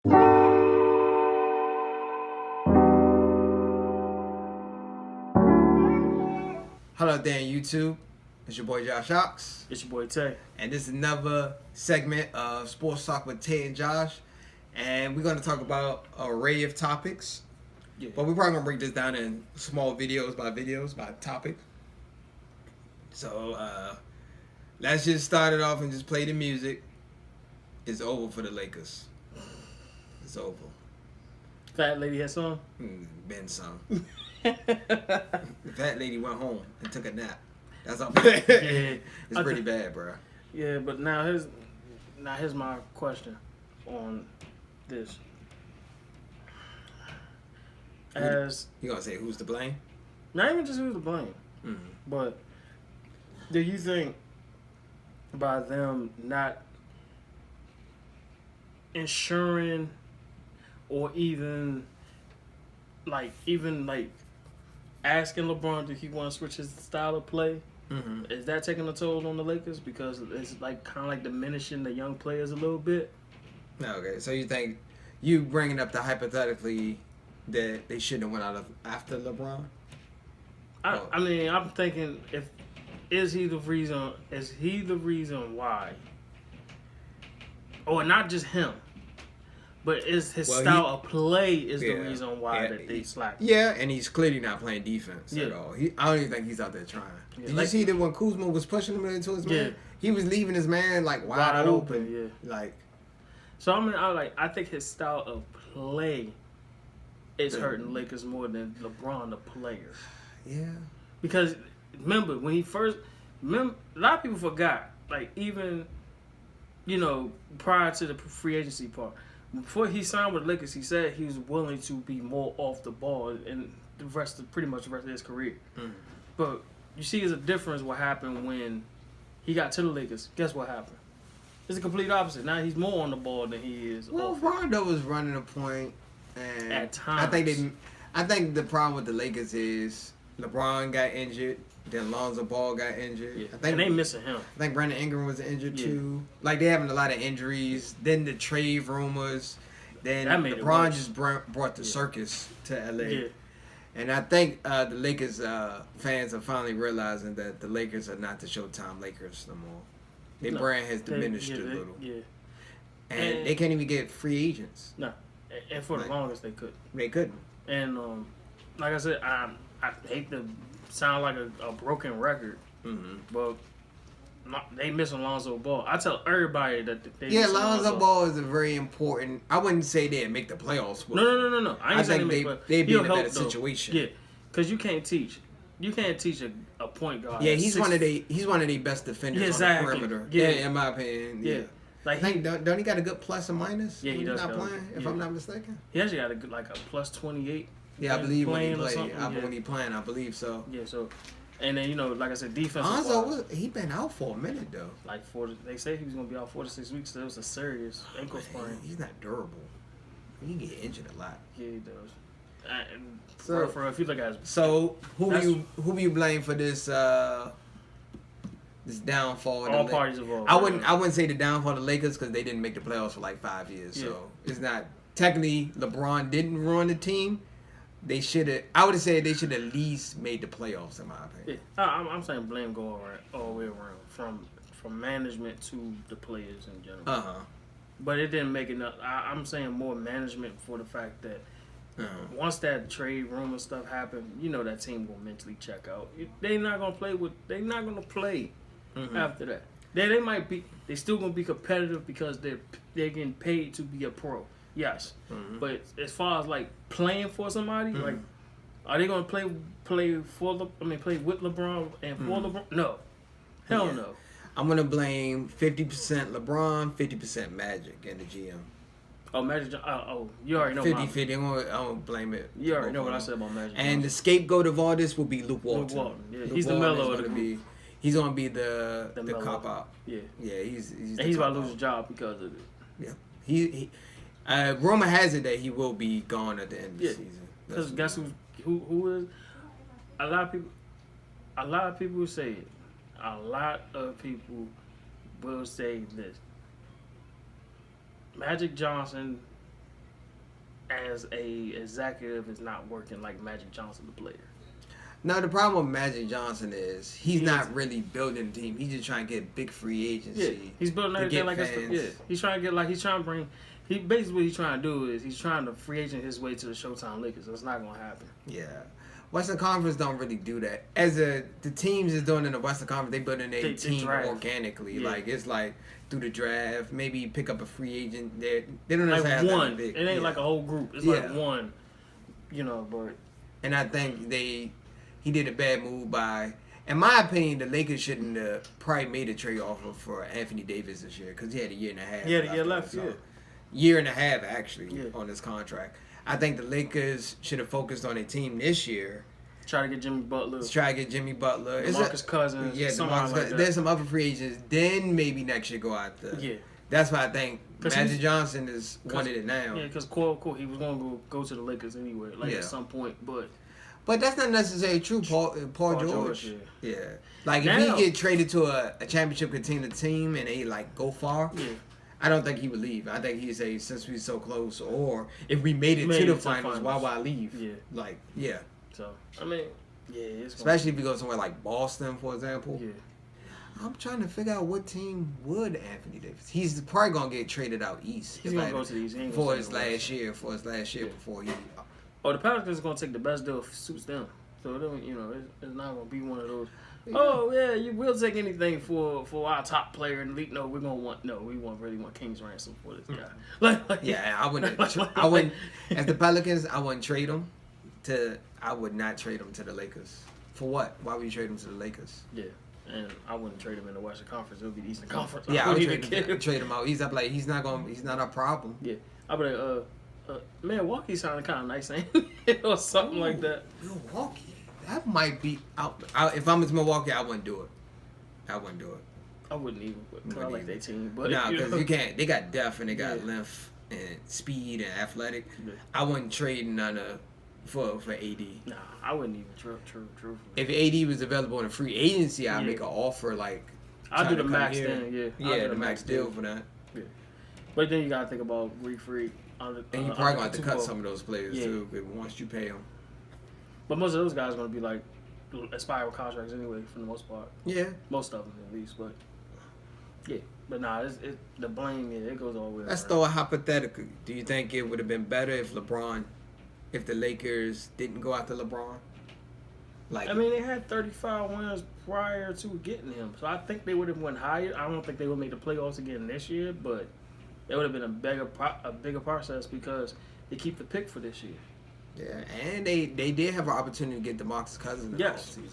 Hello there, YouTube. It's your boy Josh Down. It's your boy Tae. And this is another segment of Sports Talk with Tae and Josh. And we're going to talk about an array of topics. Yeah. But we're probably going to break this down in small videos by topic. So, let's just start it off and just play the music. It's over for the Lakers. It's over. Fat lady has song? Been some. The fat lady went home and took a nap. That's all bad. Yeah. It's pretty bad, bro. Yeah, but now here's my question on this. As you gonna say who's to blame? not even just who's to blame, but do you think by them not ensuring or even asking LeBron if he want to switch his style of play, is that taking a toll on the Lakers because it's kind of like diminishing the young players a little bit? Okay, so you think you bringing up the hypothetically that they shouldn't have went out of after LeBron? I mean, I'm thinking is he the reason why, or not just him, but is his style of play the reason why that they slacked? Yeah, and he's clearly not playing defense at all. I don't even think he's out there trying. Yeah, Did you see that when Kuzma was pushing him into his man? He was leaving his man wide open. Yeah. So I think his style of play is hurting Lakers more than LeBron the player. Yeah. Because remember when a lot of people forgot, even prior to the free agency part. Before he signed with Lakers, he said he was willing to be more off the ball and pretty much the rest of his career. But you see, there's a difference what happened when he got to the Lakers. Guess what happened? It's the complete opposite. Now he's more on the ball than he is. Well, Rondo was running a point, and at times, I think the problem with the Lakers is LeBron got injured. Then Lonzo Ball got injured. Yeah. And they missing him. I think Brandon Ingram was injured too. They having a lot of injuries. Then the trade rumors. Then LeBron just brought the circus to LA. Yeah. And I think the Lakers fans are finally realizing that the Lakers are not the Showtime Lakers no more. Their brand has diminished a little. Yeah. And they can't even get free agents. No. And for the longest they couldn't. They couldn't. And like I said, I hate to sound like a broken record, but they missing Lonzo Ball. I tell everybody that they Lonzo Ball is a very important. I wouldn't say they'd make the playoffs. No. I think they'd be in a better situation. Yeah, because you can't teach a point guard. Yeah, he's one of the best defenders on the perimeter. Yeah, in my opinion. Yeah. I think don't he got a good plus or minus? Yeah, he does. Not playing, if I'm not mistaken. He actually got a plus 28. Yeah, I believe when he played. When he playing, I believe so. Yeah, so, and then like I said, defense. Lonzo, he been out for a minute though. They say he was gonna be out 4 to 6 weeks. So it was a serious ankle sprain. He's not durable. He can get injured a lot. Yeah, he does. So for if you look at who you blame for this this downfall? All parties involved. I wouldn't say the downfall of the Lakers because they didn't make the playoffs for 5 years. Yeah. So it's not technically LeBron didn't ruin the team. They should have. I would have said they should at least made the playoffs, in my opinion. Yeah, I'm saying blame go all the way around, from management to the players in general. But it didn't make enough. I'm saying more management for the fact that once that trade rumor stuff happened, that team will mentally check out. They're not gonna play after that. They might be. They still gonna be competitive because they're getting paid to be a pro. Yes, but as far as playing for somebody, are they gonna play with LeBron and for LeBron? No, hell no. I'm gonna blame 50% LeBron, 50% Magic, and the GM. Oh, Magic. Oh, you already know. 50-50. I'm gonna blame it. You already know what I said about Magic. And the scapegoat of all this will be Luke Walton. Yeah, he's the mellow of the group. He's gonna be the cop out. Yeah. He's about to lose his job because of it. Yeah. He rumor has it that he will be gone at the end of the season. Because guess who is? A lot of people say it. A lot of people will say this. Magic Johnson as a executive is not working like Magic Johnson, the player. No, the problem with Magic Johnson is he's not really building a team. He's just trying to get big free agency. Yeah, he's building everything like this. He's trying to get he's trying to bring. He basically what he's trying to do is he's trying to free agent his way to the Showtime Lakers. That's not gonna happen. Yeah, Western Conference don't really do that. As the teams is doing in the Western Conference, they building their team organically. Yeah. Like it's like through the draft, maybe pick up a free agent. They don't like have one. Big, it ain't like a whole group. It's like one. But and I think he did a bad move by. In my opinion, the Lakers shouldn't have probably made a trade offer for Anthony Davis this year because he had a year and a half. He had a year left. Year and a half actually on his contract. I think the Lakers should have focused on a team this year. Try to get Jimmy Butler. Marcus Cousins. Yeah, there's some other free agents. Then maybe next year go out there. Yeah. That's why I think Magic Johnson is wanted it now. Yeah, because he was going to go to the Lakers anyway, at some point, But that's not necessarily true, Paul George. Yeah. Like, if he get traded to a championship contender team and they, go far, I don't think he would leave. I think he'd say, since we're so close, or if we made it to the finals, why would I leave? Yeah. So, I mean, it's especially if you go somewhere like Boston, for example. Yeah. I'm trying to figure out what team would Anthony Davis. He's probably going to get traded out east. He's going to go to the East. For his last year before he... The Pelicans are going to take the best deal if it suits them. So, it's not going to be one of those... Yeah. You will take anything for our top player in the league. No, we really want King's ransom for this guy. I wouldn't. As the Pelicans, I wouldn't trade him I would not trade him to the Lakers. For what? Why would you trade him to the Lakers? Yeah, and I wouldn't trade him in the Western Conference. It would be the Eastern Conference. Yeah, I would trade him out. He's not a problem. Yeah, I'd be like, Milwaukee sounded kind of nice, ain't it? Or something like that. Milwaukee. That might be out. If I'm in Milwaukee, I wouldn't do it. I wouldn't even. Because I like their team. But because you can't. They got depth and they got length and speed and athletic. Yeah. I wouldn't trade none for AD. Nah, I wouldn't even. True. If AD was available in a free agency, I'd make an offer I'll do the max then. Yeah, the max deal for that. Yeah. But then you gotta think about Greek Freak. And you probably gonna have to cut some of those players too. Once you pay them. But most of those guys are going to be like expired contracts anyway, for the most part. Yeah. Most of them, at least. But, yeah. But, the blame, it goes all the way Let's throw a hypothetical. Do you think it would have been better if the Lakers didn't go after LeBron? They had 35 wins prior to getting him. So, I think they would have went higher. I don't think they would make the playoffs again this year, but it would have been a bigger process because they keep the pick for this year. Yeah, and they did have an opportunity to get DeMarcus Cousins in the offseason.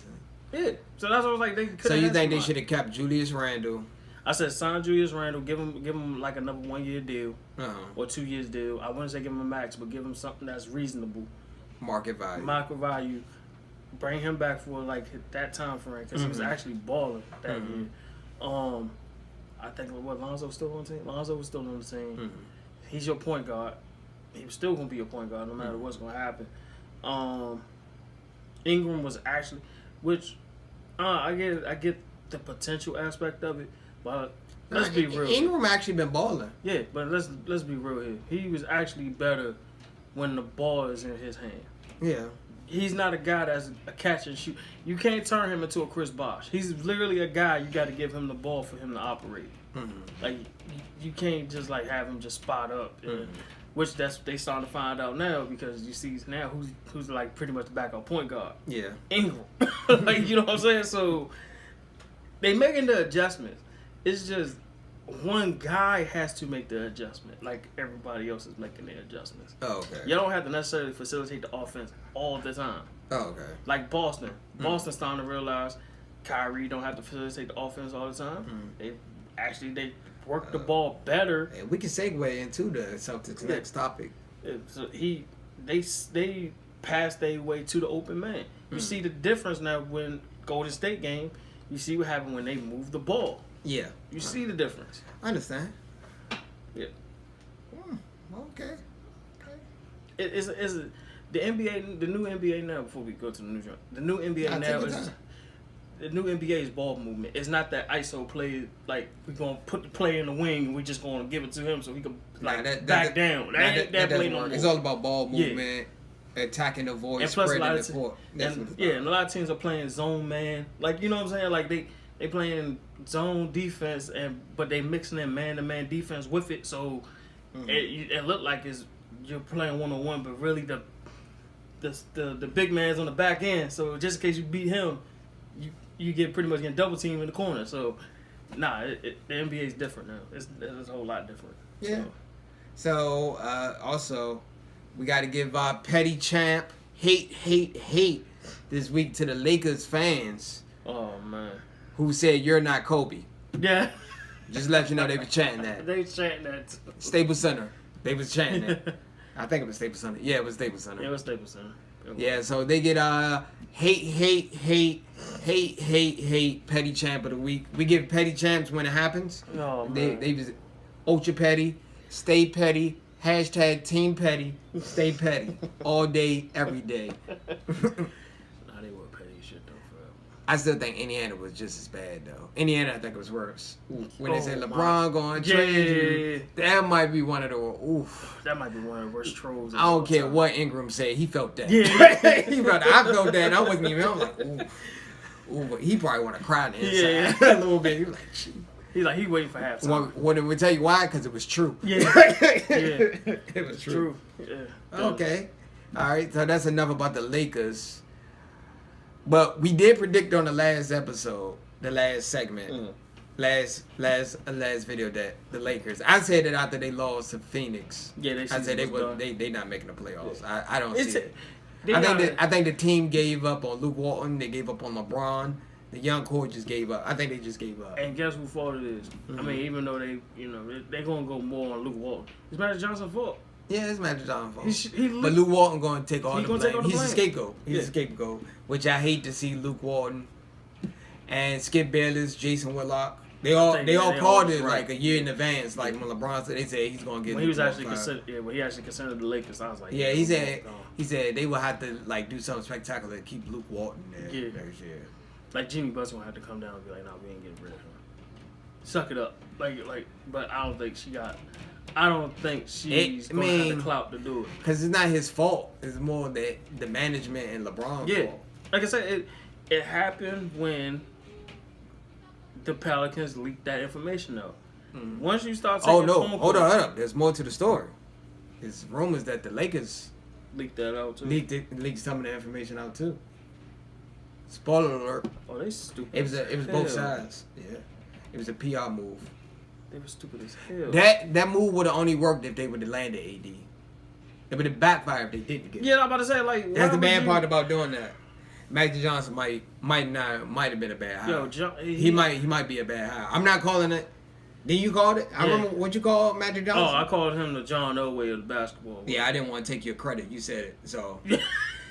Yeah, so that's what I was like. So you think they should have kept Julius Randle? I said sign Julius Randle, give him like another 1 year deal or 2 years deal. I wouldn't say give him a max, but give him something that's reasonable. Market value. Bring him back for that time frame because he was actually balling that year. I think Lonzo's still on the team. Lonzo was still on the team. He's your point guard. He was still going to be a point guard no matter what's going to happen. Ingram was actually, which I get the potential aspect of it, but let's be real. Ingram actually been balling. Yeah, but let's be real here. He was actually better when the ball is in his hand. Yeah. He's not a guy that's a catch and shoot. You can't turn him into a Chris Bosh. He's literally a guy you got to give him the ball for him to operate. You can't just have him just spot up. Which they starting to find out now because you see now who's pretty much the backup point guard. Yeah. Ingram. You know what I'm saying? So they making the adjustments. It's just one guy has to make the adjustment. Like everybody else is making their adjustments. Oh, okay. You don't have to necessarily facilitate the offense all the time. Oh, okay. Like Boston. Boston's starting to realize Kyrie don't have to facilitate the offense all the time. They work the ball better. And we can segue into the next topic. So they pass their way to the open man. You see the difference now when Golden State game. You see what happened when they move the ball. Yeah. You see the difference. I understand. Yeah. Okay. It's the NBA, the new NBA now. Before we go to the new joint, the new NBA now is the new NBA is ball movement. It's not that ISO play like we're gonna put the player in the wing and we're just gonna give it to him so he can back down. That play no more. It's all about ball movement, attacking the void, spreading the court. And a lot of teams are playing zone man. Like, you know what I'm saying? Like they playing zone defense but they mixing in man to man defense with it. So it looked like you're playing 1-on-1, but really the big man's on the back end. So just in case you beat him, you get pretty much getting double teamed in the corner. So the NBA is different now. It's a whole lot different. Yeah. So also, we got to give our petty champ hate this week to the Lakers fans. Oh man. Who said you're not Kobe? Yeah. Just let you know they were chanting that. They was chanting that. Staples Center. They was chanting that. I think it was Staples Center. Yeah, it was Staples Center. Yeah, it was Staples Center. Yeah, so they get hate petty champ of the week. We give petty champs when it happens. Oh man. They was ultra petty, stay petty, hashtag team petty, stay petty all day, every day. Nah, they were petty shit though forever. I still think Indiana was just as bad though. Indiana, I think it was worse. When they said LeBron going trade, that might be one of the that might be one of the worst trolls. I don't care what Ingram said, he felt that. Yeah, he felt that. I felt that. And I wasn't even. I'm like, ooh, but he probably want to cry on the inside a little bit. He was like, gee. He's like, he waiting for halftime. Well, we tell you why? Because it was true. Yeah, it was true. Yeah. Okay, all right. So that's enough about the Lakers. But we did predict on the last episode, the last segment, last video that the Lakers. I said that after they lost to Phoenix. Yeah, I said they not making the playoffs. Yeah. I don't see it. I think the team gave up on Luke Walton. They gave up on LeBron. The young core just gave up. I think they just gave up. And guess whose fault it is? Mm-hmm. I mean, even though they're gonna go more on Luke Walton. It's Magic Johnson's fault. Yeah, it's Magic Johnson's fault. But Luke Walton gonna take all the blame. He's a scapegoat. He's a scapegoat, which I hate to see. Luke Walton and Skip Bayless, Jason Whitlock. They all called it like a year in advance. Like when LeBron said, they said he's gonna get. When he was actually considered, when he actually considered the Lakers, I was like, yeah, he said they would have to like do something spectacular to keep Luke Walton there next year. Like Jeannie Buss gonna have to come down and be like, "Nah, we ain't getting rid of him. Suck it up." But I don't think she's gonna have the clout to do it. Because it's not his fault. It's more the management and LeBron's fault. Like I said, it happened when the Pelicans leaked that information out. Mm-hmm. Once you start taking hold on. There's more to the story. There's rumors that the Lakers leaked that out too. Leaked some of the information out too. Spoiler alert. Oh, they stupid. It was both sides. Yeah. It was a PR move. They were stupid as hell. That move would have only worked if they would have landed AD. It would have backfired if they didn't get it. Yeah, I'm about to say, like, that's the bad part about doing that. Magic Johnson might have been a bad hire. He might be a bad hire. I'm not calling it. Then you called it? I remember what you called Magic Johnson. Oh, I called him the John Elway of the basketball. Yeah, I didn't want to take your credit. You said it. So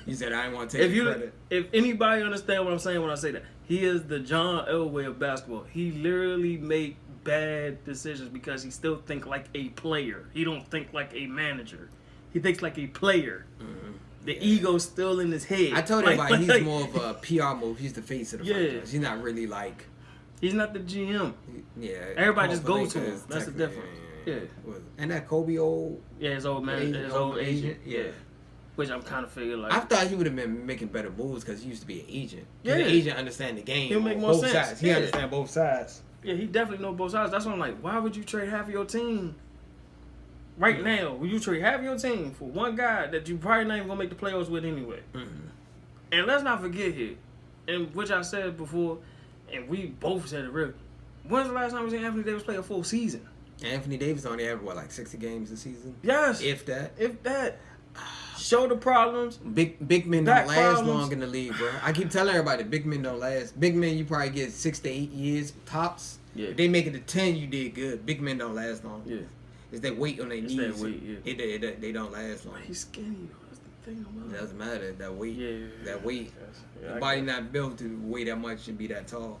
you said I didn't want to take your credit. If anybody understand what I'm saying when I say that, he is the John Elway of basketball. He literally make bad decisions because he still think like a player. He don't think like a manager. He thinks like a player. Mm-hmm. The ego's still in his head. I told everybody he's more of a PR move. He's the face of the franchise. He's not really like... He's not the GM. Yeah. Everybody just goes to him. That's the difference. Yeah. And that Kobe old... Yeah, his old man, his old agent. Yeah. Which I'm kind of figuring like... I thought he would have been making better moves because he used to be an agent. Yeah. The agent understand the game. He'll make more sense. Sides. He understand both sides. Yeah, he definitely know both sides. That's why I'm like, why would you trade half of your team right now? Will you trade half of your team for one guy that you probably not even going to make the playoffs with anyway? Mm-hmm. And let's not forget here, and which I said before, and we both said it really. When's the last time we seen Anthony Davis play a full season? Anthony Davis only had, like 60 games a season? Yes. If that. Shoulder problems. Big men don't last long in the league, bro. I keep telling everybody, big men don't last. Big men, you probably get 6 to 8 years tops. Yeah. If they make it to 10, you did good. Big men don't last long. Yeah. It's that weight on their knees. That weight, yeah. They don't last long. But he's skinny, though. That's the thing about it. It doesn't matter. That weight. Yeah. That weight. Your body not built to weigh that much and be that tall.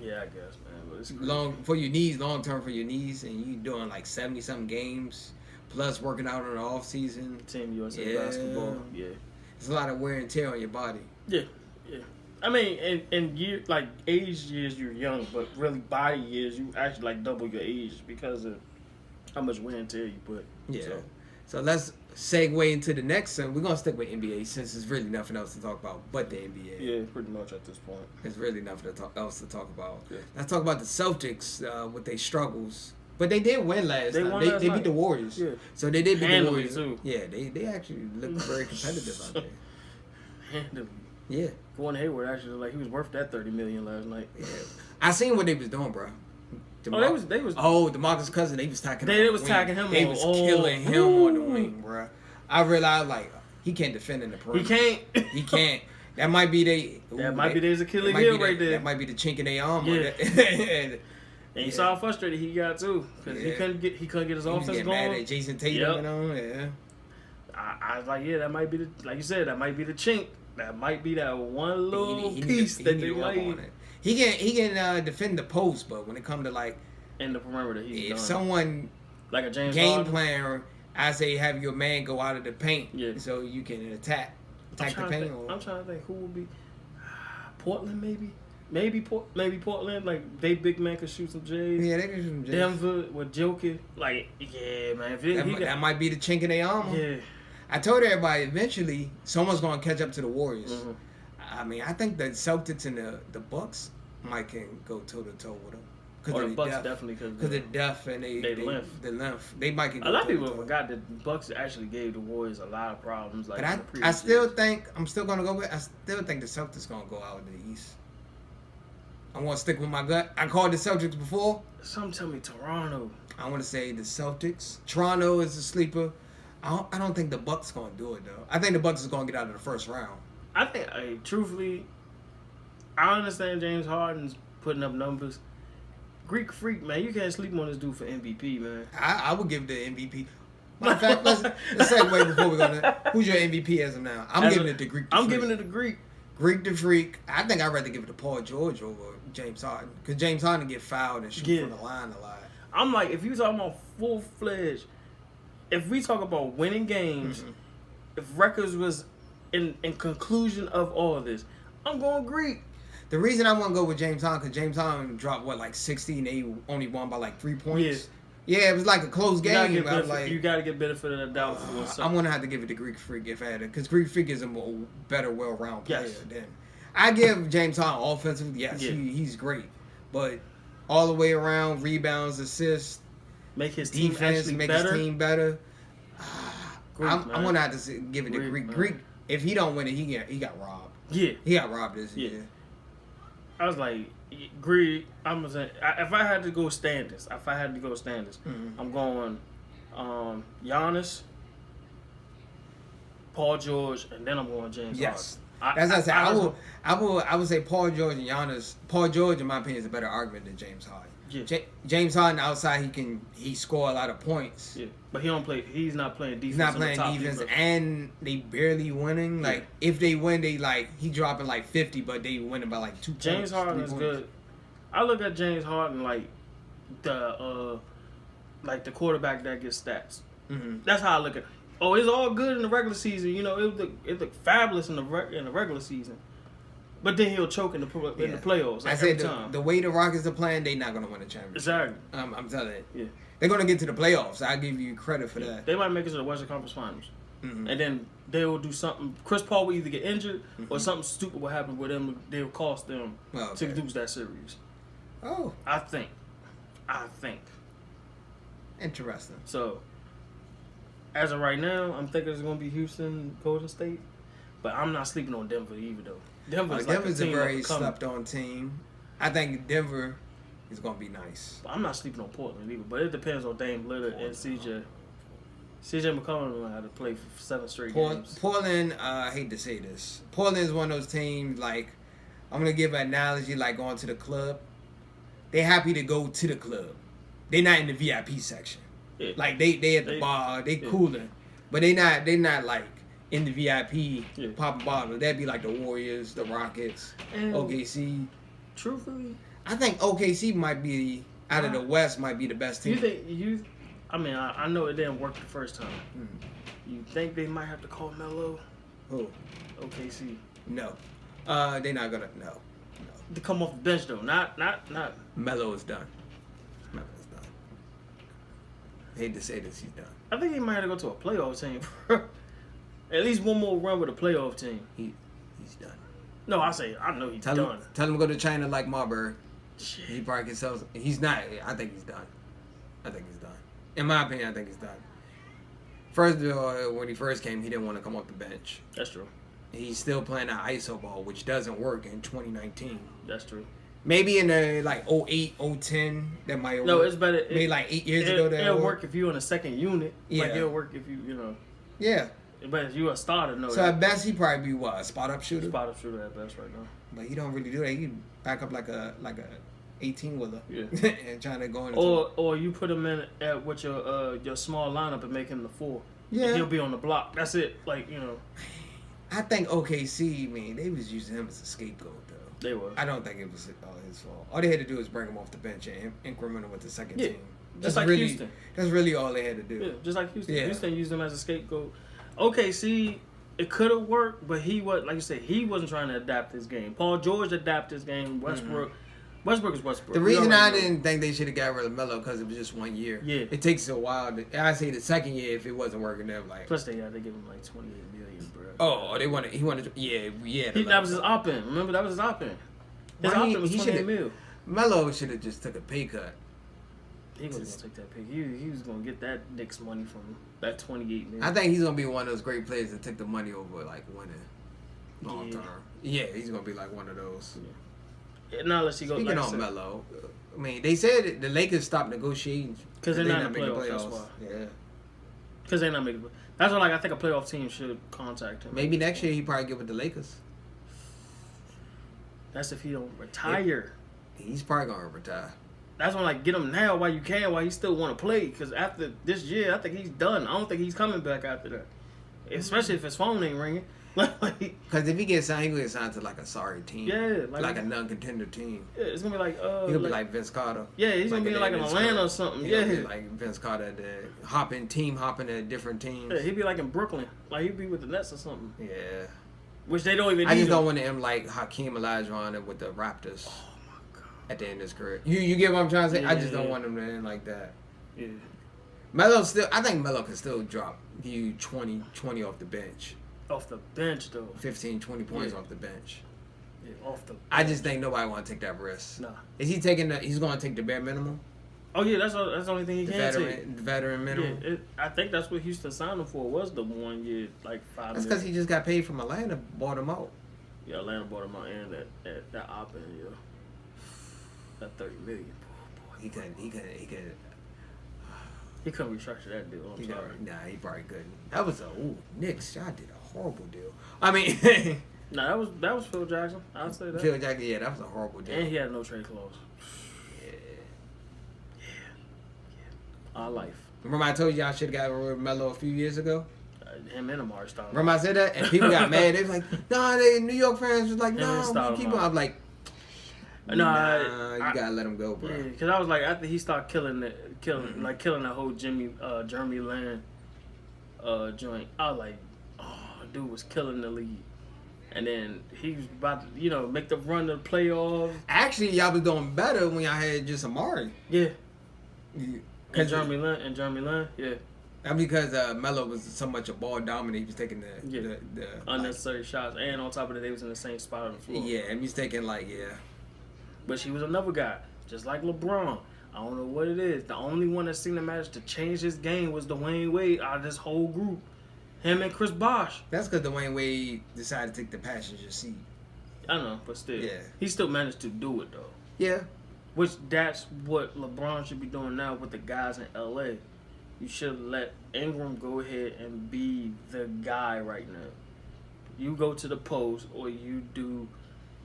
Yeah, I guess, man. But it's long for your knees, long term for your knees, and you doing like 70-something games. Plus working out in the off season. Team USA basketball. Yeah. It's a lot of wear and tear on your body. Yeah. I mean, in year like age years you're young, but really body years you actually like double your age because of how much wear and tear you put. Yeah. So let's segue into the next one. We're gonna stick with NBA since there's really nothing else to talk about but the NBA. Yeah, pretty much at this point. There's really nothing else to talk about. Yeah. Let's talk about the Celtics with their struggles. But they did win last night. They beat the Warriors. Yeah. So they did beat the Warriors. Too. Yeah, they actually looked very competitive out there. Handily. Yeah. Gordon Hayward actually like he was worth that $30 million last night. Yeah. I seen what they was doing, bro. They was. Oh, DeMarcus Cousins, they was tagging him. They was tagging him. They was killing him on the wing, bro. I realized like he can't defend in the perimeter. He can't. That might be their Achilles heel right there. That might be the chink in their armor. Yeah. And you saw how frustrated he got too, because he couldn't get his offense going. Mad at Jason Tatum, Yeah. I was like, that might be like you said, that might be the chink. That might be that one little piece that they might. He can defend the post, but when it comes to like in the perimeter, he's done. Someone like a James game Harden plan, I say have your man go out of the paint, so you can attack the paint. I'm trying to think who would be Portland, maybe Portland. Like they big man could shoot some J's. Yeah, they can shoot some J's. Denver with Jokic, like man, that might be the chink in their armor. Yeah. I told everybody eventually someone's gonna catch up to the Warriors. Mm-hmm. I mean, I think the Celtics and the Bucks might can go toe to toe with them. Or the Bucks definitely because the depth and the length. They might can go. A lot of people forgot that the Bucks actually gave the Warriors a lot of problems. Like, but I still think I'm still gonna go with. I still think the Celtics gonna go out in the East. I'm gonna stick with my gut. I called the Celtics before. Some tell me Toronto. I want to say the Celtics. Toronto is a sleeper. I don't think the Bucks gonna do it though. I think the Bucks is gonna get out of the first round. I think, truthfully, I understand James Harden's putting up numbers. Greek freak, man, you can't sleep on this dude for MVP, man. I would give the MVP. Matter of fact, let's segue before we go to who's your MVP as of now. I'm giving it to Greek. I'm giving it to Greek. Greek the Freak. I think I'd rather give it to Paul George over James Harden because James Harden get fouled and shoot from the line a lot. I'm like, if you talking about full-fledged, if we talk about winning games, if records was in conclusion of all of this, I'm going Greek. The reason I want to go with James Harden because James Harden dropped like 60 and they only won by like 3 points. Yeah, it was like a close game. You got to get benefit of the doubt for something. I'm gonna have to give it to Greek Freak if I had it because Greek Freak is a better, well-rounded player than I give James Harden offensively. Yes, he's great, but all the way around, rebounds, assists, make his defense, team make better. His team better. I'm gonna have to give it to Greek. Greek, if he don't win it, he got robbed. Yeah, he got robbed this year. I was like, Greek. I'm gonna say if I had to go standards, I'm going Giannis, Paul George, and then I'm going James Harden. As I said, I would say Paul George and Giannis. Paul George, in my opinion, is a better argument than James Harden. Yeah. James Harden outside he score a lot of points. Yeah, but he's not playing defense. He's not playing defense, and they barely winning. Like if they win, they he dropping like 50, but they winning by like 2 points. James Harden is good. I look at James Harden like the quarterback that gets stats. Mm-hmm. That's how I look at it. Oh, it's all good in the regular season. You know, it looked fabulous in the regular season. But then he'll choke in the playoffs. Like, I said the way the Rockets are playing, they're not going to win a championship. Exactly. I'm telling you. Yeah. They're going to get to the playoffs. I give you credit for that. They might make it to the Western Conference Finals. Mm-hmm. And then they will do something. Chris Paul will either get injured or something stupid will happen with them. They'll cost them to lose that series. Oh. I think. Interesting. So, as of right now, I'm thinking it's going to be Houston, Golden State. But I'm not sleeping on Denver either, though. Denver's a very slept-on team. I think Denver is going to be nice. But I'm not sleeping on Portland either. But it depends on Dame Lillard and CJ. CJ McCollum will have to play for 7 straight games. Portland, I hate to say this. Portland is one of those teams, like, I'm going to give an analogy like going to the club. They're happy to go to the club. They're not in the VIP section. Yeah. Like, they at the bar. They cooling. But they not like, in the VIP, popping bottles. That'd be like the Warriors, the Rockets, and OKC. Truthfully, I think OKC might be out of the West, might be the best team. I know it didn't work the first time. You think they might have to call Melo? Who? OKC. No. They're not gonna to come off the bench though. Not. Melo is done. Melo's done. I hate to say this, he's done. I think he might have to go to a playoff team. At least one more run with a playoff team. He's done. No, I know he's done. Tell him to go to China like Marbury. Shit. He probably can sell. He's not. I think he's done. In my opinion, I think he's done. First of all, when he first came, he didn't want to come off the bench. That's true. He's still playing that ISO ball, which doesn't work in 2019. That's true. Maybe in the 08, 010, that might work. No, it's better. Maybe 8 years ago that it'll work if you're in a second unit. Yeah. Like it'll work if you know. Yeah. But if you're a starter, no. So at best, he probably be what, a spot up shooter? Spot up shooter at best right now. But he don't really do that. He back up like a 18-wheeler. Yeah. And trying to go into or you put him in at with your small lineup and make him the 4. Yeah. And he'll be on the block. That's it. Like, you know. I think OKC, man, they was using him as a scapegoat, though. They were. I don't think it was all his fault. All they had to do was bring him off the bench and increment him with the second team. Just like Houston. That's really all they had to do. Yeah, just like Houston. Yeah. Houston used him as a scapegoat. OKC, it could have worked, but he was, like you said, he wasn't trying to adapt his game. Paul George adapted his game. Westbrook. Westbrook is Westbrook. The reason I didn't think they should have got rid of Melo because it was just 1 year. Yeah. It takes a while. I say the second year, if it wasn't working, they're like. Plus, they give him like $28 million, bro. Oh, he wanted. Yeah. That was his op-in. Remember, that was his op-in. His op-in was $28 million. Melo should have just took a pay cut. He wasn't gonna take that pick. He was gonna get that Knicks money from that $28 million. I think he's gonna be one of those great players that take the money over like winning long term. Yeah, he's gonna be like one of those. Yeah. Not unless he goes. Speaking on Melo, I mean, they said the Lakers stopped negotiating because they're not making playoffs. That's why. Yeah. Because they're not making. That's why, I think a playoff team should contact him. Maybe next year he probably get with the Lakers. That's if he don't retire. He's probably gonna retire. That's when get him now while you can, while he still want to play. Because after this year, I think he's done. I don't think he's coming back after that. Especially if his phone ain't ringing. Because if he gets signed, he'll get signed to a sorry team. Yeah. Like a non-contender team. Yeah, it's going to be he'll be like Vince Carter. Yeah, he's going to be like in Atlanta or something. Yeah. Be like Vince Carter, hopping at different teams. Yeah, he'd be like in Brooklyn. Like he'd be with the Nets or something. Yeah. Which they don't even I just don't want him like Hakeem Olajuwon with the Raptors. At the end of his career. You get what I'm trying to say? Yeah, I just don't want him to end like that. Yeah. I think Melo can still drop you 20 off the bench. Off the bench, though. 15, 20 points off the bench. Yeah, off the bench. I just think nobody want to take that risk. Nah. Is he he's going to take the bare minimum? Oh, yeah, that's the only thing he can take. The veteran minimum? Yeah, I think that's what Houston signed him for, was the 1 year, $5 million. That's because he just got paid from Atlanta, bought him out. Yeah, Atlanta bought him out and that op-in, yeah. That $30 million. Boy. He couldn't. He couldn't restructure that deal. I'm sorry. He probably couldn't. That was Knicks. Y'all did a horrible deal. I mean, nah, that was Phil Jackson. I'd say that. Phil Jackson, yeah, that was a horrible deal. And he had no trade clause. Yeah. Our life. Remember I told you I should have got rid of Melo a few years ago? Him and Amari Stoudemire. Remember I said that? And people got mad. They was like, New York fans was like, no, we keep him. I'm like, nah, you gotta let him go, bro. Yeah, because I was like, after he started killing that whole Jeremy Lin joint, I was like, oh, dude was killing the league. And then he was about to, make the run to the playoffs. Actually, y'all was doing better when y'all had just Amari. Yeah. And Jeremy Lin, yeah. That's because Melo was so much a ball dominant. He was taking the unnecessary shots, and on top of that, they was in the same spot on the floor. Yeah, and he's taking But she was another guy, just like LeBron. I don't know what it is. The only one that seemed to manage to change his game was Dwayne Wade out of this whole group. Him and Chris Bosh. That's because Dwayne Wade decided to take the passenger seat. I know, but still. Yeah. He still managed to do it, though. Yeah. Which, that's what LeBron should be doing now with the guys in L.A. You should let Ingram go ahead and be the guy right now. You go to the post, or you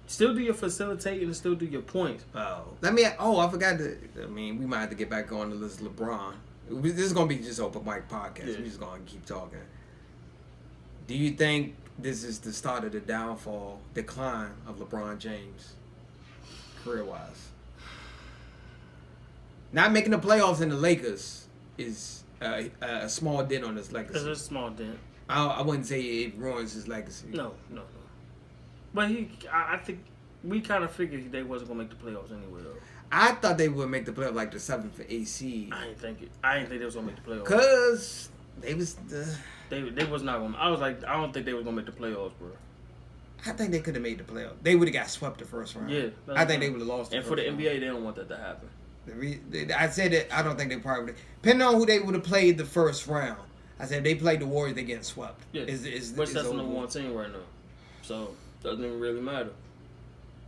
still do your facilitating and still do your points. I forgot we might have to get back on to this LeBron. This is going to be just open mic podcast. Yeah. We're just going to keep talking. Do you think this is the start of the decline of LeBron James, career-wise? Not making the playoffs in the Lakers is a small dent on his legacy. It's a small dent. I wouldn't say it ruins his legacy. No. But I think we kind of figured they wasn't gonna make the playoffs anyway, though. I thought they would make the playoff like the 7th or 8th seed. I didn't think they was gonna make the playoffs. Cause they was they was not gonna. I was like, I don't think they was gonna make the playoffs, bro. I think they could have made the playoff. They would have got swept the first round. Yeah, I think they would have lost. And for the NBA, they don't want that to happen. I said that I don't think they probably would. Depending on who they would have played the first round. I said if they played the Warriors, they getting swept. Yeah, which that's the number one team right now. So doesn't even really matter.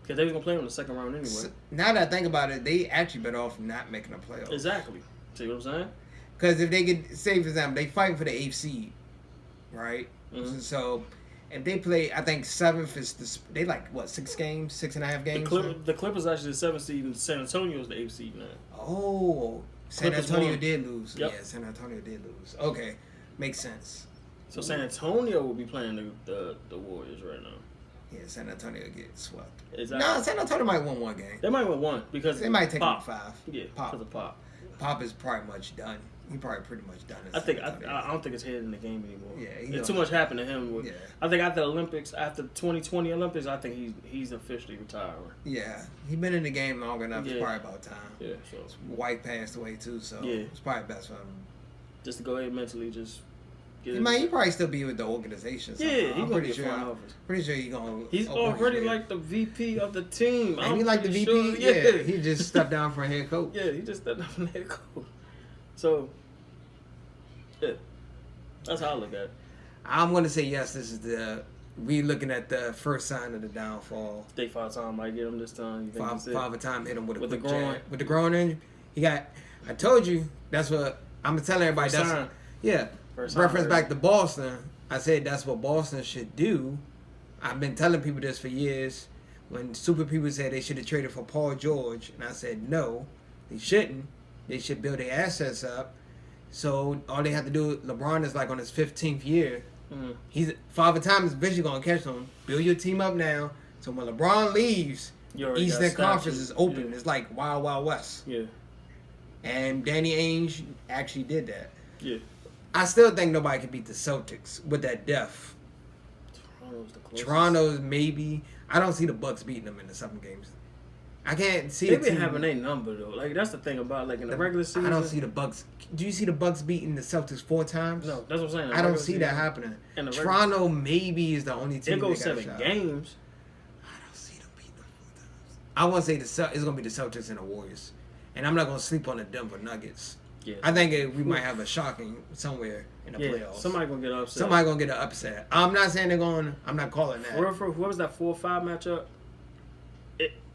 Because they was gonna play them in the second round anyway. So, now that I think about it, they actually better off not making a playoff. Exactly. See what I'm saying? Because if they get, say for example, they fighting for the 8th seed, right? Mm-hmm. So if they play, I think 7th is they like what 6 games, 6.5 games. The Clippers actually the 7th seed, and San Antonio is the 8th seed now. Oh, San Antonio did lose. Yep. Yeah, San Antonio did lose. Okay, makes sense. So San Antonio will be playing the Warriors right now. Yeah, San Antonio get swept. Exactly. No, San Antonio might win one game. They might win one because they might take Pop. 5. Yeah, because of Pop. Pop is probably much done. He probably pretty much done. I don't think his head in the game anymore. Yeah, too much happened to him. Yeah. I think after the Olympics, after 2020 Olympics, I think he's officially retiring. Yeah, he been in the game long enough. Yeah. It's probably about time. Yeah, so White passed away too, so it's probably best for him. Just to go ahead mentally, just. He probably still be with the organization. Somehow. Yeah, he's gonna be front office. Pretty sure he's gonna. He's already like the VP of the team. And he like the VP. Sure. Yeah, he just stepped down from head coach. Yeah, he just stepped down from head coach. So, yeah, that's how I look at it. I'm gonna say yes. This is we looking at the first sign of the downfall. Think Fatah might get him this time. Father time hit him with the groin. With the groin injury, he got. I told you that's what I'm telling everybody. Reference back to Boston. I said that's what Boston should do. I've been telling people this for years. When super people said they should have traded for Paul George, and I said no, they shouldn't. They should build their assets up. So all they have to do, LeBron is like on his 15th year. Mm. He's Father Time is eventually gonna catch him. Build your team up now. So when LeBron leaves, Eastern Conference is open. Yeah. It's like Wild Wild West. Yeah. And Danny Ainge actually did that. Yeah. I still think nobody can beat the Celtics with that depth. Toronto's maybe. I don't see the Bucks beating them in the 7 games. I can't see. They've been having their number though. Like that's the thing about like in the regular season. I don't see the Bucks. Do you see the Bucks beating the Celtics 4 times? No, that's what I'm saying. I don't see that happening. Toronto maybe is the only team. It goes 7 games. I don't see them beating them 4 times. I want to say it's gonna be the Celtics and the Warriors, and I'm not gonna sleep on the Denver Nuggets. Yeah. I think we might have a shocking somewhere in the playoffs. Somebody gonna get upset. Somebody gonna get an upset. I'm not saying they're going. I'm not calling that. What was that 4-5 matchup?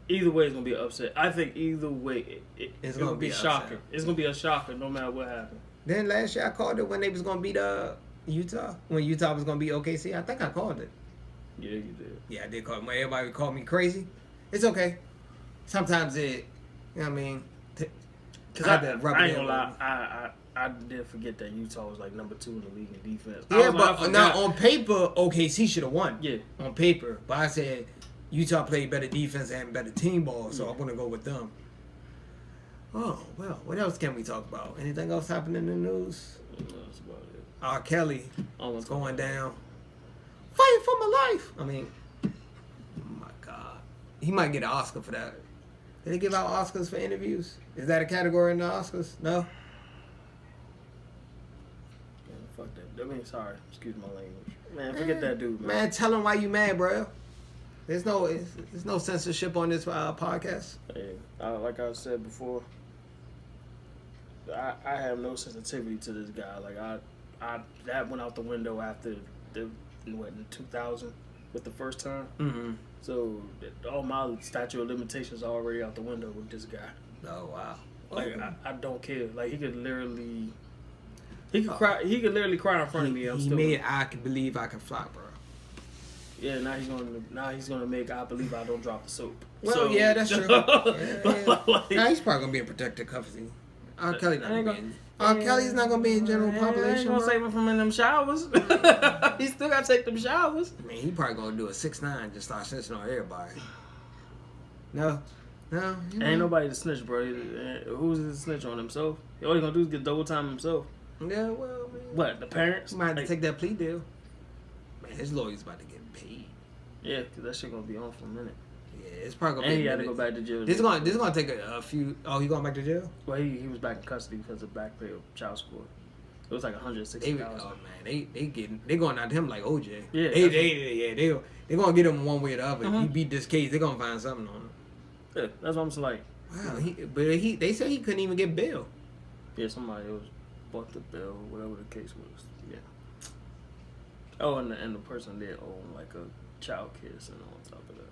Either way, it's gonna be an upset. I think either way, it's gonna be shocking. It's gonna be a shocker no matter what happens. Then last year I called it when they was gonna beat Utah. When Utah was gonna beat OKC, I think I called it. Yeah, you did. Yeah, I did call it. When everybody called me crazy, it's okay. Sometimes you know what I mean. Because I ain't gonna lie, I did forget that Utah was like number 2 in the league in defense. Yeah, but now on paper, OKC should have won. Yeah, on paper, but I said Utah played better defense and better team ball, so I'm gonna go with them. Oh well, what else can we talk about? Anything else happening in the news? No, that's about it. R. Kelly is going down. Fighting for my life. I mean, oh my God, he might get an Oscar for that. Did they give out Oscars for interviews? Is that a category in the Oscars? No? Man, fuck that. I mean, sorry. Excuse my language. Man, forget that dude, man. Man, tell him why you mad, bro. There's no censorship on this podcast. Hey, like I said before, I have no sensitivity to this guy. Like, I that went out the window after in 2000 with the first time. Mm-hmm. So all my statute of limitations are already out the window with this guy. Oh wow! Like I don't care. Like he could literally cry. He could literally cry in front of me. I can believe I can fly, bro. Yeah, now he's gonna make I believe I don't drop the soap. Well, yeah, that's true. Now he's probably gonna be in protective custody. R. Kelly's not gonna be in general population. Ain't gonna save him from in them showers. He still gotta take them showers. I mean, he probably gonna do a 6ix9ine, just start snitching on everybody. No. Ain't nobody to snitch, bro. Who's to snitch on himself? All he gonna do is get double time himself. Yeah, well, man. What, the parents? He might have to take that plea deal. Man, his lawyer's about to get paid. Yeah, because that shit gonna be on for a minute. Yeah, it's probably gonna and be. He had to go back to jail. This is gonna take a few. Oh, he going back to jail? Well, he was back in custody because of back pay of child support. It was like $160,000. Oh man, they going after him like OJ. Yeah, they gonna get him one way or the other. If he beat this case, they gonna find something on him. Yeah, that's what I'm saying. Like, wow, they said he couldn't even get bail. Yeah, somebody else bought the bill, whatever the case was. Yeah. Oh, and the person did own like a child kiss and on top of that.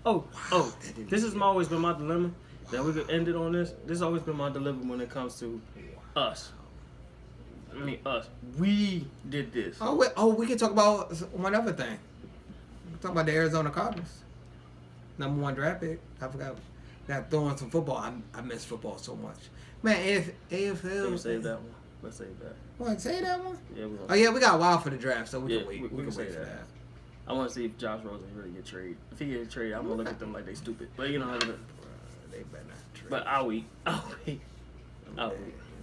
Oh, this has always been my dilemma. That we could end it on this. This has always been my dilemma when it comes to us. I mean, us. We did this. We can talk about one other thing. We can talk about the Arizona Cardinals. #1 draft pick. I forgot. Got throwing some football. I miss football so much. Man, if AFL. Let's save that one. Let's save that. What, say that one? Yeah, we got a while for the draft, so we can wait. We can wait for that. I want to see if Josh Rosen really get traded. If he gets traded, I'm going to look at them like they stupid. But you know how they better not trade. But I'll wait.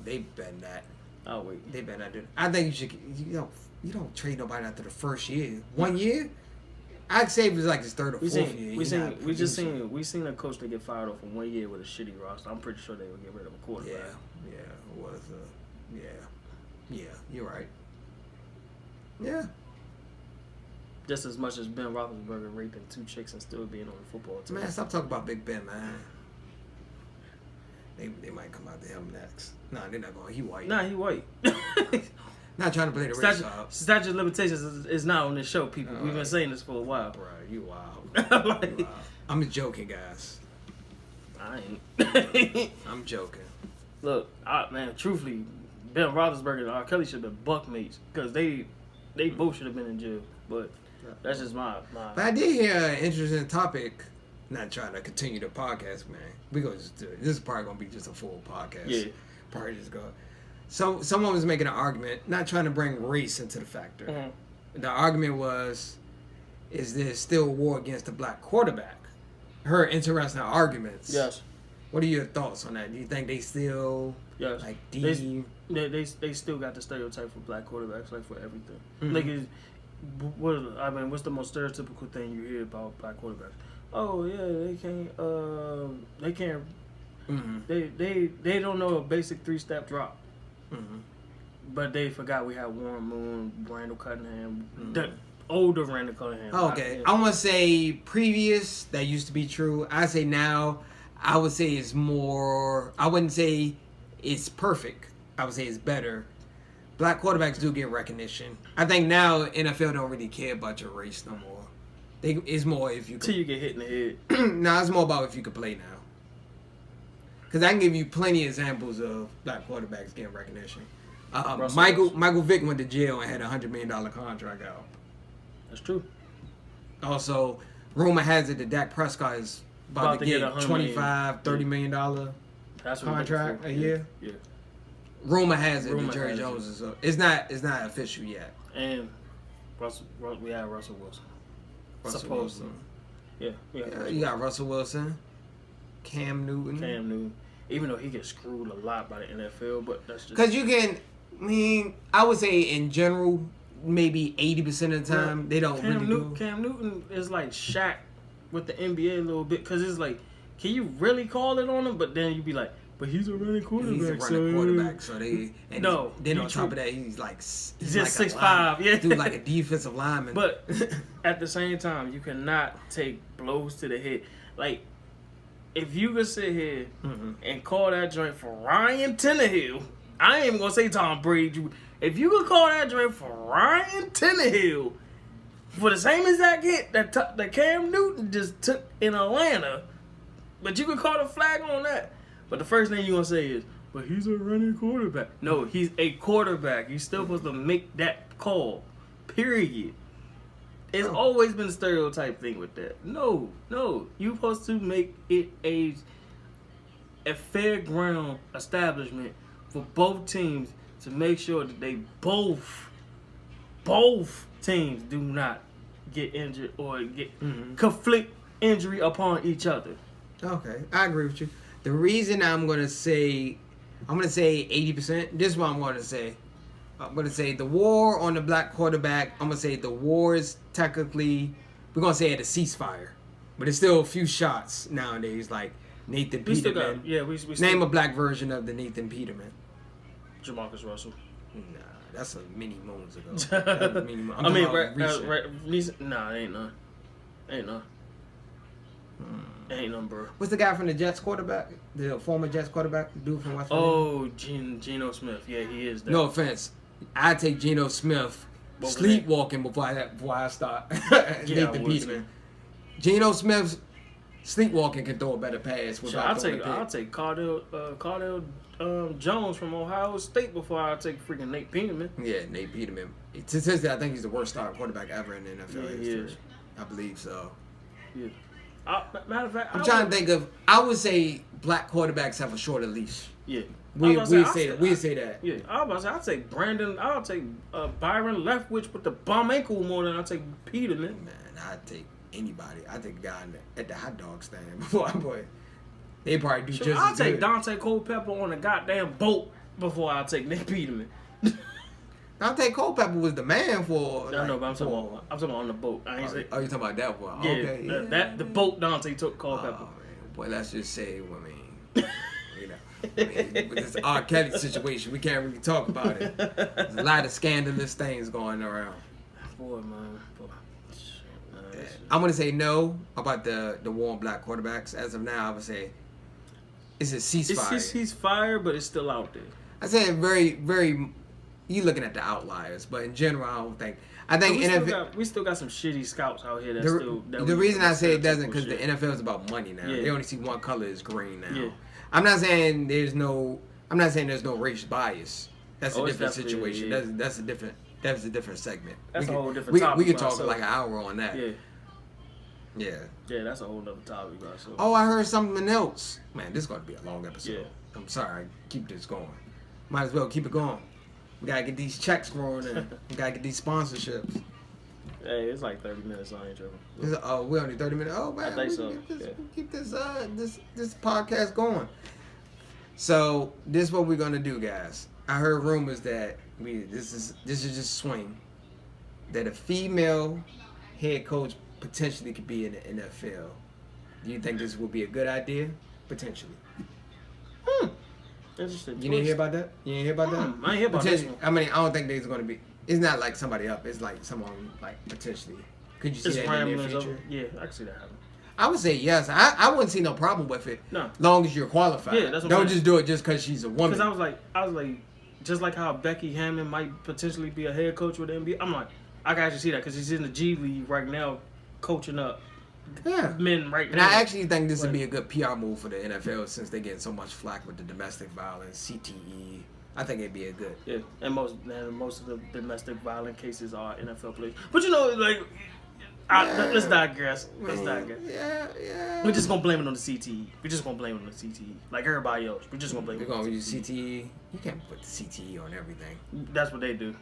They better not. I'll wait. They better not do it. I think you don't trade nobody after the first year. 1 year? I'd say it was like his third or fourth year. We seen a coach that get fired off in 1 year with a shitty roster. I'm pretty sure they would get rid of a quarterback. Yeah, it was. Yeah, you're right. Yeah. Just as much as Ben Roethlisberger raping 2 chicks and still being on the football team. Man, stop talking about Big Ben, man. They might come out to him next. Nah, they're not going. He white. Nah, he white. Not trying to play the race out. Statute of limitations is not on this show, people. We've been saying this for a while. Right, you wild. You wild. I'm just joking, guys. I ain't. I'm joking. Look, man, truthfully, Ben Roethlisberger and R. Kelly should have been buckmates because they both should have been in jail. But that's just my. But I did hear an interesting topic. Not trying to continue the podcast, man. We gonna just do it. This is probably gonna be just a full podcast. Yeah. Probably just go. So someone was making an argument, not trying to bring race into the factor. Mm-hmm. The argument was, is there still a war against the black quarterback? Heard interesting arguments. Yes. What are your thoughts on that? Do you think they still like they still got the stereotype for black quarterbacks, like for everything. Mm-hmm. What's the most stereotypical thing you hear about black quarterbacks? Oh yeah, they can't. Mm-hmm. They don't know a basic 3-step drop. Mm-hmm. But they forgot we had Warren Moon, Randall Cunningham, the older Randall Cunningham. Okay, I want to say previous that used to be true. I say now, I would say it's more. I wouldn't say it's perfect. I would say it's better. Black quarterbacks do get recognition. I think now NFL don't really care about your race no more. It's more if you. Till you get hit in the head. Nah, it's more about if you can play now. Because I can give you plenty of examples of black quarterbacks getting recognition. Michael Vick went to jail and had a $100 million contract out. That's true. Also, rumor has it that Dak Prescott is about to get $25, $30 million contract a year. Yeah. Rumor has it that Jerry Jones is up. It's not official yet. And we have Russell Wilson. Supposedly. Yeah. You got Russell Wilson. Cam Newton. Even though he gets screwed a lot by the NFL, but that's just... Because you can... I would say in general, maybe 80% of the time, they don't really do... Cam Newton is like Shaq with the NBA a little bit, because it's like, can you really call it on him? But then you be like, but he's a running quarterback. He's a running quarterback, so they... And no. Then on top of that, he's like... He's just 6'5", yeah. Dude, like a defensive lineman. But at the same time, you cannot take blows to the head. Like... If you could sit here and call that joint for Ryan Tannehill, I ain't even gonna say Tom Brady. If you could call that joint for Ryan Tannehill for the same exact hit that Cam Newton just took in Atlanta, but you could call the flag on that. But the first thing you gonna say is, "But he's a running quarterback." No, he's a quarterback. You're still supposed to make that call. Period. It's always been a stereotype thing with that. No. You're supposed to make it a fair ground establishment for both teams to make sure that they both teams do not get injured or get conflict injury upon each other. Okay, I agree with you. The reason I'm gonna say 80%. This is what I'm gonna say. I'm going to say the war on the black quarterback. I'm going to say the war is technically, we're going to say at a ceasefire. But it's still a few shots nowadays, like Nathan Peterman. We Name a black version of the Nathan Peterman. Jamarcus Russell. Nah, that's a many moons ago. Nah, ain't none. Ain't none, bro. What's the guy from the Jets quarterback? The former Jets quarterback? The dude from West Virginia? Oh, Geno Smith. Yeah, he is that. No offense. I take Geno Smith sleepwalking before I start Nathan Peterman. Geno Smith's sleepwalking can throw a better pass. I'll take Cardell Jones from Ohio State before I take freaking Nate Peterman. Yeah, Nate Peterman. Statistically, I think he's the worst starting quarterback ever in the NFL history. Is. I believe so. Yeah. Matter of fact, I'm trying to think of. I would say black quarterbacks have a shorter leash. Yeah. We say that. Yeah. I'll take Brandon. I'll take Byron Leftwich with the bum ankle more than I'll take Peterman. Man, I'd take anybody. I take a guy at the hot dog stand before they probably do just I'll as take good. Dante Culpepper on a goddamn boat before I take Nate Peterman. Dante Culpepper was the man for. I know, but I'm talking about on the boat. I ain't say. Oh, you talking about that one? Yeah, Okay, yeah. The boat Dante took Culpepper. Oh, man. Boy, let's just say, with this R. Kelly situation, we can't really talk about it. There's a lot of scandalous things going around. Boy, man. I'm gonna say no about the war on black quarterbacks. As of now, I would say it's a ceasefire. It's ceasefire, but it's still out there. I say very, very. You looking at the outliers, but in general, I don't think. I think we still got some shitty scouts out here. The reason I say it doesn't because the NFL is about money now. Yeah. They only see one color is green now. Yeah. I'm not saying there's no racial bias. That's a different situation. Yeah. That's a different segment. That's a whole different topic. We could talk like an hour on that. Yeah. Yeah. Yeah, that's a whole other topic. So. Oh, I heard something else. Man, this is going to be a long episode. Yeah. I'm sorry. Keep this going. Might as well keep it going. We got to get these checks rolling in. We got to get these sponsorships. Hey, it's like 30 minutes. I ain't tripping. We're only 30 minutes. Oh, man. I think so. Keep this podcast going. So, this is what we're going to do, guys. I heard rumors that this is just swing. That a female head coach potentially could be in the NFL. Do you think this would be a good idea? Potentially. Interesting. You didn't hear about that? I ain't hear about this one. I mean, I don't think there's going to be. It's not like somebody up. It's like someone like potentially. Could you see that in the near future? Yeah, I can see that happening. I would say yes. I wouldn't see no problem with it. No. Long as you're qualified. Yeah, that's what Don't just do it just because she's a woman. Because I was like, just like how Becky Hammond might potentially be a head coach with the NBA. I'm like, I can actually see that because he's in the G League right now, coaching up men right now. And I actually think this would be a good PR move for the NFL since they're getting so much flack with the domestic violence, CTE. I think it'd be a good. Yeah, and most of the domestic violence cases are NFL players. But you know, like, let's digress. Yeah. We're just gonna blame it on the CTE. Like everybody else. We're just gonna blame it on the CTE. CTE. You can't put the CTE on everything. That's what they do. You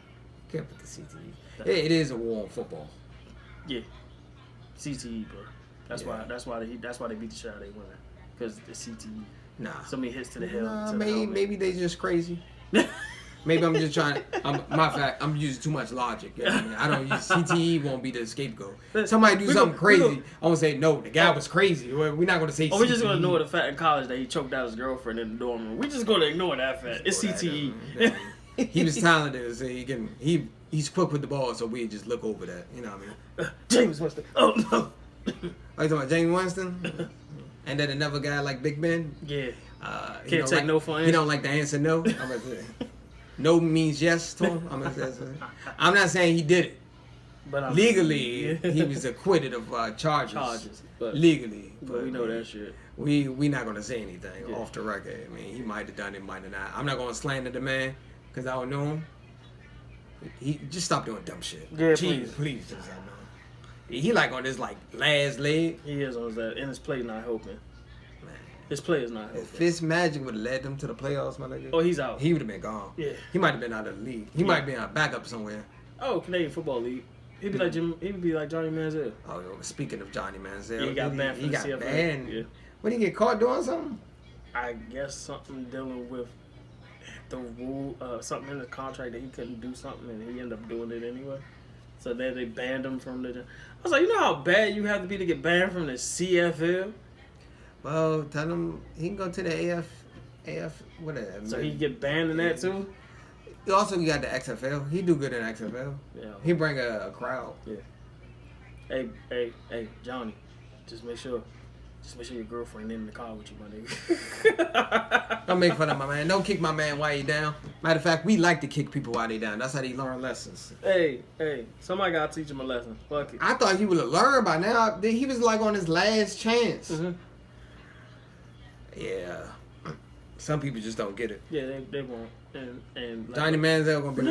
can't put the CTE. It is a war on football. Yeah. CTE, bro. That's why they beat the shit out of their women. Because the CTE. Nah. So many hits to the head. Maybe they just crazy. Maybe I'm just trying to. I'm using too much logic. You know what I mean? I don't use CTE. Won't be the scapegoat. Somebody do something crazy. I'm gonna say no. The guy was crazy. We're not gonna say. We're just gonna ignore the fact in college that he choked out his girlfriend in the dorm room. We're just gonna ignore that fact. It's CTE. He was talented, so he's quick with the ball, so we just look over that. You know what I mean? James Winston. Oh no. Are you talking about James Winston? And then another guy like Big Ben? Yeah. Can't take no for an answer. He don't like the answer no. I'm gonna say, no means yes to him. I'm not saying he did it. But legally, he was acquitted of charges. But legally. But we know that shit. We not going to say anything off the record. I mean, he might have done it, might have not. I'm not going to slander the man because I don't know him. He just stop doing dumb shit. Yeah, please just stop doing. He like on this like last leg. He is on that, and his play not helping. His play is not helping. If Fitzmagic would have led them to the playoffs, my nigga. Oh, he's out. He would have been gone. Yeah. He might have been out of the league. He might be on a backup somewhere. Oh, Canadian Football League. He'd be like Johnny Manziel. Oh, speaking of Johnny Manziel, he got banned from the CFL. Banned. Yeah. What, did he get caught doing something? I guess something dealing with the rule, something in the contract that he couldn't do something, and he ended up doing it anyway. So then they banned him from the. I was like, you know how bad you have to be to get banned from the CFL? Well, tell him he can go to the AF, whatever. So he get banned in that too. Also, you got the XFL. He do good in XFL. Yeah. He bring a crowd. Yeah. Hey, Johnny, just make sure your girlfriend in the car with you, my nigga. Don't make fun of my man. Don't kick my man while he down. Matter of fact, we like to kick people while they down. That's how they learn lessons. Hey, somebody gotta teach him a lesson. Fuck it. I thought he would have learned by now. He was like on his last chance. Mm-hmm. Yeah. Some people just don't get it. Yeah, they won't. And like, Johnny Manziel gonna be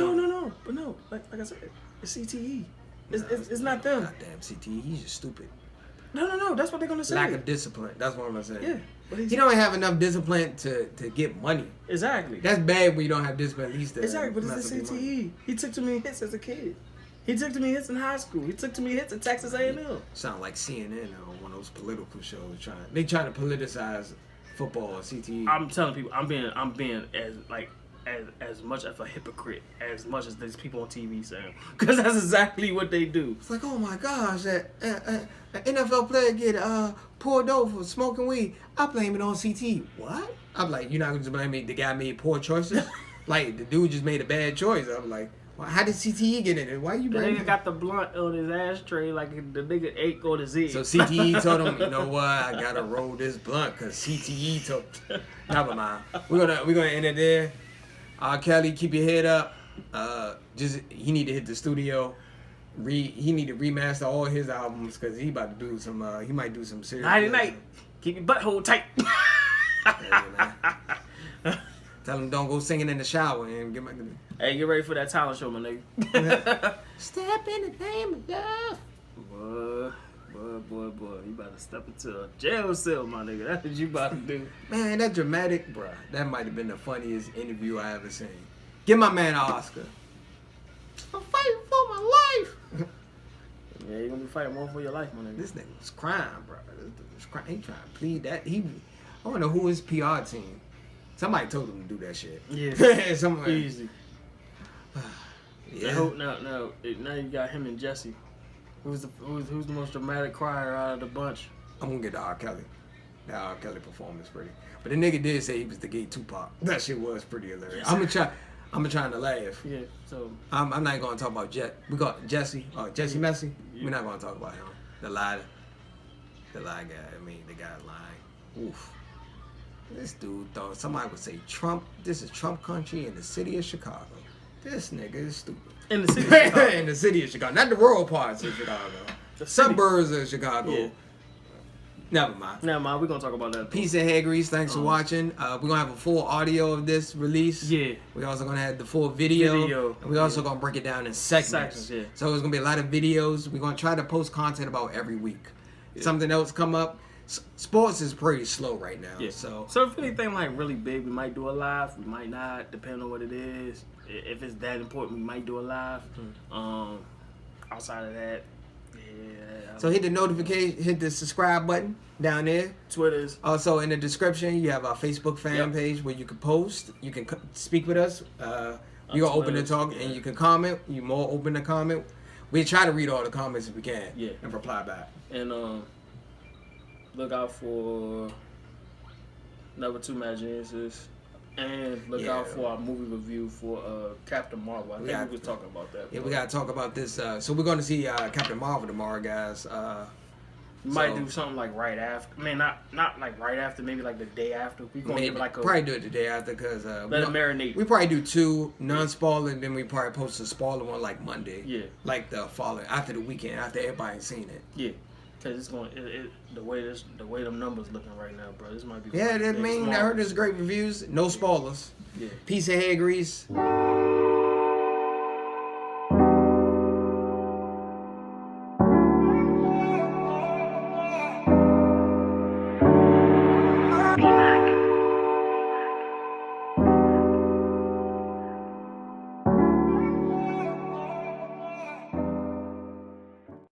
but no. Like I said, it's CTE. It's not them. Goddamn CTE. He's just stupid. No. That's what they're gonna say. Lack of discipline. That's what I'm gonna say. Yeah. He don't have enough discipline to get money. Exactly. That's bad when you don't have discipline. At least exactly. But it's the CTE. He took too many hits as a kid. He took too many hits in high school. He took too many hits at Texas A&M. Sound like CNN on one of those political shows. They trying to politicize football or CTE. I'm telling people, I'm being as much of a hypocrite as much as these people on TV say, because that's exactly what they do. It's like, oh my gosh, an NFL player get pulled over for smoking weed. I blame it on CTE. What? I'm like, you're not gonna just blame me? The guy made poor choices. Like the dude just made a bad choice. I'm like, well, how did CTE get in it? Why you blaming? The nigga got the blunt on his ashtray like the nigga ate on his head. So CTE told him, you know what? I gotta roll this blunt because CTE told. Never mind. We're gonna end it there. Kelly, keep your head up. He need to hit the studio. He need to remaster all his albums because he about to do some. He might do some serious. Night. Keep your butthole tight. Yeah, tell him don't go singing in the shower and get my. Hey, get ready for that talent show, my nigga. Step in the name of love. Boy, you about to step into a jail cell, my nigga. That's what you about to do. Man, that dramatic, bruh. That might have been the funniest interview I ever seen. Give my man an Oscar. I'm fighting for my life. Yeah, you're gonna be fighting more for your life, my nigga. This nigga was crying, bro. He trying to plead that. I wonder who his PR team. Somebody told him to do that shit. Yeah. Somebody. Easy. Yeah. Now you got him and Jesse. Who's the most dramatic crier out of the bunch? I'm gonna get the R. Kelly. That R. Kelly performance pretty. But the nigga did say he was the gay Tupac. That shit was pretty hilarious. I'm trying to laugh. Yeah. So I'm not gonna talk about We got Jesse. Jesse Messi. Yeah. We're not gonna talk about him. The lie guy. I mean, the guy lying. Oof. This dude thought somebody would say Trump. This is Trump country in the city of Chicago. This nigga is stupid. In the city of Chicago. In the city of Chicago. Not the rural parts of Chicago. The suburbs of Chicago. Yeah. Never mind. We're going to talk about that. Peace and hair grease. Thanks for watching. We're going to have a full audio of this release. Yeah. We're also going to have the full video. And we're also going to break it down in segments. Yeah. So it's going to be a lot of videos. We're going to try to post content about every week. Yeah. Something else come up. Sports is pretty slow right now. Yeah. So if anything like really big, we might do a live. We might not, depending on what it is. If it's that important, we might do a live. Outside of that, yeah. So hit the notification, hit the subscribe button down there. Twitter's. Also in the description, you have our Facebook fan page where you can post. You can speak with us. You're gonna open to talk and you can comment. You're more open to comment. We try to read all the comments if we can. Yeah. And reply back. And look out for number 2 Mad Geniuses. And look out for our movie review for Captain Marvel. I think we was talking about that. Yeah, we gotta talk about this. So we're gonna see Captain Marvel tomorrow, guys. We might do something like right after. I mean, not like right after. Maybe like the day after. We gonna give it like probably do it the day after because let it marinate. We probably do 2 non-spoiler, and then we probably post a spoiler one like Monday. Yeah. Like the following after the weekend after everybody's seen it. Yeah. Cause it's going the way them numbers looking right now, bro. This might be. Yeah, I heard there's great reviews. No spoilers. Yeah. Piece of hair grease.